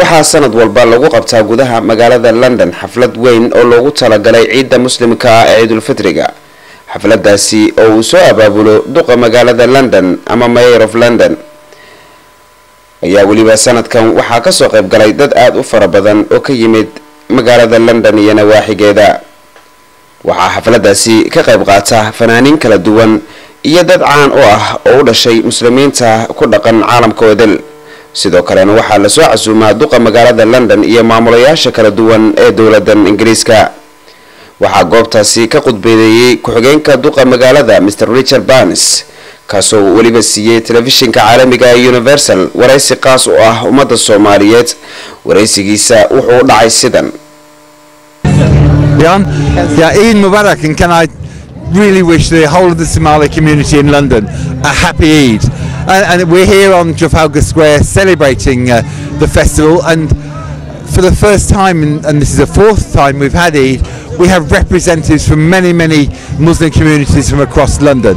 waxaa sanad walba lagu qabtaa gudaha magaalada London xaflad weyn oo loogu talagalay ciidda muslimka ah ee Ciidul Fitriga. xafladaasi oo uu soo abaabulo duqa magaalada London ama Mayor of London ayaa waliba sanadkan waxaa ka soo qayb galay dad aad u fara badan oo ka yimid magaalada London iyo nawaaxigeeda. waxaa xafladaasi ka qayb qaata fanaaniin kala duwan iyo dad caan u ah oo u dhashay muslimiinta ku dhaqan caalamkooda. sidoo kale waxaa la soo casuumaa duqa magaalada London iyo maamulayaasha kala duwan ee dawladda Ingiriiska. waxaa goobtaasi ka qudbeeyay ku-xigeenka duqa magaalada Mr Richard Barnes kaasoo waliba siiyay telefishinka caalamiga ee Universal waraysi qaas u ah ummadda Soomaaliyeed. waraysigiisa wuxuu u dhacay sidan. Eid Mubarak, and can I really wish the whole of the Somali community in London a happy Eid. And we're here on Trafalgar Square celebrating the festival, and for the first time, and this is the fourth time we've had Eid, we have representatives from many Muslim communities from across London,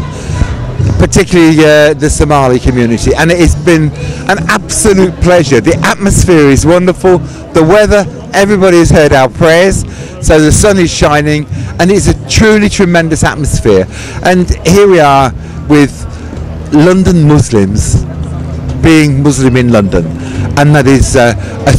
particularly the Somali community, and it has been an absolute pleasure. The atmosphere is wonderful, the weather, everybody has heard our prayers, so the sun is shining and it's a truly tremendous atmosphere. And here we are with London Muslims being Muslim in London, and that is a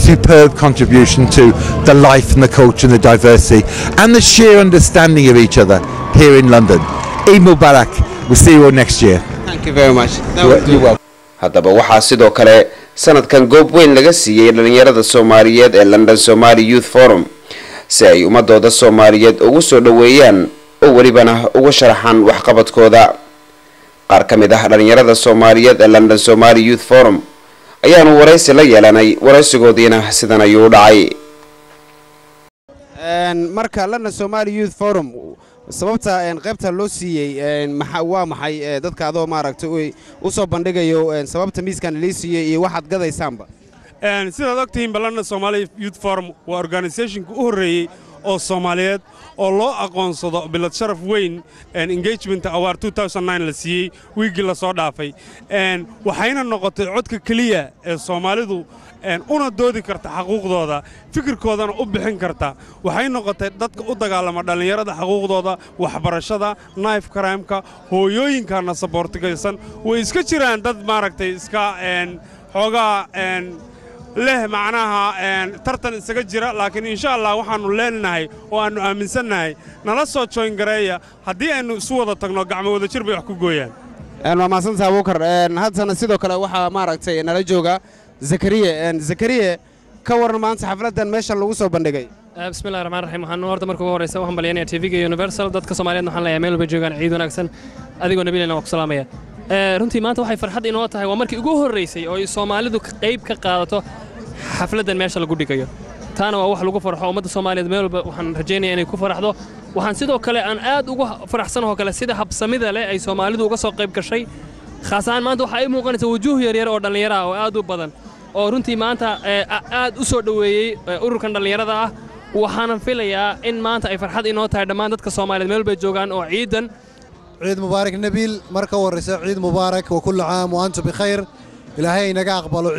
superb contribution to the life and the culture and the diversity and the sheer understanding of each other here in London. Eid Mubarak. We'll see you all next year. Thank you very much. You're welcome. haddaba waxaa sidoo kale sanadkan goob weyn laga siiyay dhalinyarada Soomaaliyeed ee London Somali Youth Forum si ay ummadooda Soomaaliyeed ugu soo dhaweeyaan oo walibana ugu sharaxaan waxqabadkooda. qaar ka mid ah dhalinyarada Soomaaliyeed ee London Somali Youth Forum ayaanu waraysi la yeelanay. waraysigoodiina sidan ayuu u dhacay. marka London Somali Youth Forum sababta qaybta loo siiyay waa maxay dadka adoo maaragtay u soo bandhigayo sababta miiskan la siiyay iyo waxaad gadaysaanba. sidaad ogtihiin London Somali Youth Forum waa organization-ka u horeeyay oo Soomaaliyeed oo loo aqoonsado bilad sharaf weyn engagement award 2009 la siiyay wiigi la soo dhaafay. waxayna noqotay codka kaliya ee Soomaalidu una doodi karta xuquuqdooda, fikirkoodana u bixin karta. waxay noqotay dadka u dagaalama dhalinyarada xuquuqdooda, waxbarashada, knife crime-ka, hooyooyinkana saboortigaysan. way iska jiraan dad maaragtay iska xoogaa leh macnaha tartan isaga jira, laakiin insha Allah waxaanu leenahay oo aanu aaminsanahay nala soo join gareeya haddii aynu isu wada tagno gacmo wada jir bay wax ku gooyaan. waa maasantahay Abuukar. haddana sidoo kale waxaa maaragtay nala jooga Zakariya ka waran maanta xafladan meesha lagu soo bandhigay. bismillaahir rahmaanir rahiim. waxaan horta markii ugu horeysa waxaan baliyay TV-ga Universal dadka Soomaaliyeed waxaan leeyahay meel walba joogaan ciid wanaagsan adigoo nabiilana waa ku salaamaya. runtii maanta waxay farxad inoo tahay waa markii ugu horeysay oo Soomaalidu qayb ka qaadato xafladan meesha lagu dhigayo. taana waa wax lagu farxo ummadda Soomaaliyeed meel walba waxaan rajaynayaa inay ku faraxdo. waxaan sidoo kale aan aad ugu faraxsanahay kale sida habsamida leh ay Soomaalidu uga soo qayb gashay. khaasan maanta waxa ay muuqanaysaa wujuh yar oo dhalinyaro ah oo aad u badan oo runtii maanta aad u soo dhaweeyay ururkan dhalinyarada ah. waxaan filayaa in maanta ay farxad inoo tahay dhammaan dadka Soomaaliyeed meel walba joogaan oo ciidan. ciid mubaarak nabiil marka waraysa ciid mubaarak wa kullu aam wa antum bikhair. ilaahay naga aqbalo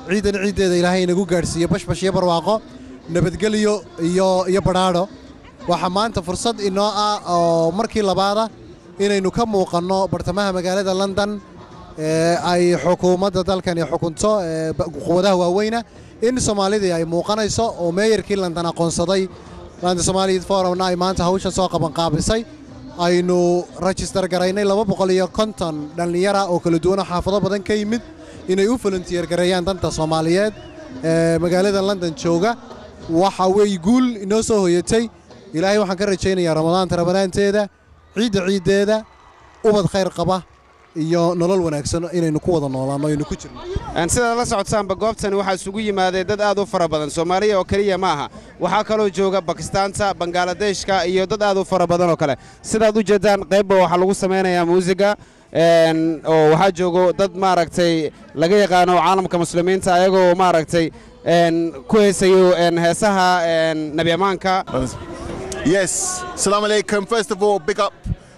ciideeda ilaahay nagu gaarsiiyo bashbash iyo barwaaqo nabadgelyo iyo badhaadho. waxa maanta fursad inoo ah oo markii labaad inaynu ka muuqanno bartamaha magaalada London ay xukuumadda dalkan xukunto quwadaha waaweyna in Soomaalida ay muuqanayso oo meeyarkii London aqoonsaday London Somali Youth Forum ay maanta hawsha soo qaban qaabisay. aynu register garaynay 250 dhalinyaro oo kala duwan xaafado badan ka yimid inay u volunteer gareeyaan danta Soomaaliyeed magaalada London jooga. waxa way guul inoo soo hoyatay. ilaahay waxaan ka rajaynayaa Ramadaanteeda ciideeda ubad khayr qaba iyo nolol wanaagsan inaynu ku wada noolaano aynu ku jirno. sida la socodsaanba goobtani waxa isugu yimaadeen dad aad u fara badan Soomaaliya oo kaliya ma aha, waxa kaloo jooga Bakistaanta, Bangladesh-ka iyo dad aad u fara badan oo kale. sidaad u jeedaan qayb waxa lagu sameynayaa muusiga oo waxa joogo dad maaragtay laga yaqaano caalamka muslimiinta ayagoo maaragtay ku heesayo heesaha nabi amaanka. Yes, Assalamu alaikum. First of all, big up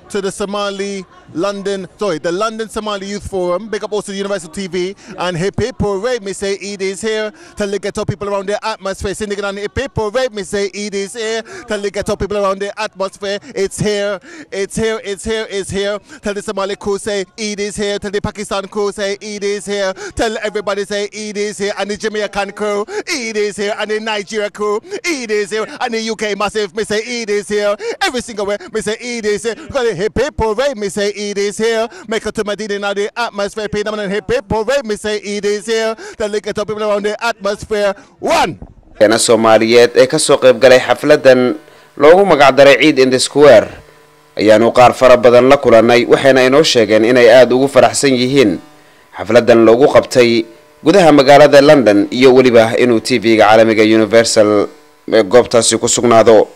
to the Somali the London Somali Youth Forum. Big up also Universal TV and Hip Hip Hooray, me say Eid is here. Tell the ghetto people around the atmosphere. Singing on Hip Hip Hooray, me say Eid is here. Tell the ghetto people around the atmosphere, it's here, it's here, it's here, it's here. Tell the Somali crew say Eid is here. Tell the Pakistan crew say Eid is here. Tell everybody say Eid is here. And the Jamaican crew, Eid is here. And the Nigeria crew, Eid is here. And the UK massive, me say Eid is here. Every single way, me say Eid is here. Got the Hip Hip Hooray, me say Eid is here. Make it to Medina now the atmosphere. Pay them and Hip Hip Hooray, me say Eid is here. Tell the ghetto people around the atmosphere. One. kana Soomaaliyeed ee ka soo qayb galay xafladan loogu magac daray Eid in the Square ayaanu qaar fara badan la kulanay waxayna inoo sheegeen inay aad ugu faraxsan yihiin xafladan loogu qabtay gudaha magaalada London iyo waliba inuu TV-ga caalamiga Universal goobtaasi ku sugnaado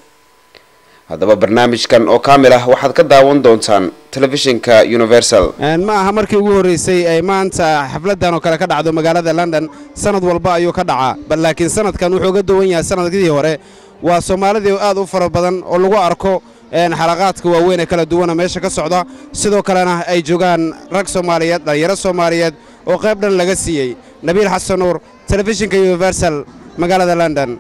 haddaba barnaamijkan oo kaamil ah waxaad ka daawan doontaan telefishinka Universal ma aha markii ugu horeysay ay maanta xafladan oo kale ka dhacdo magaalada London sanad walba ayuu ka dhacaa laakiin sanadkan wuxuu uga duwan yahay sanadkii hore waa Soomaalida aad u fara badan oo lagu arko xalaqaadka waaweyn ee kala duwan meesha ka socda sidoo kalena ay joogaan rag Soomaaliyeed dhalinyaro Soomaaliyeed oo qayb dhan laga siiyay Nabil Xasan Nuur telefishinka Universal magaalada London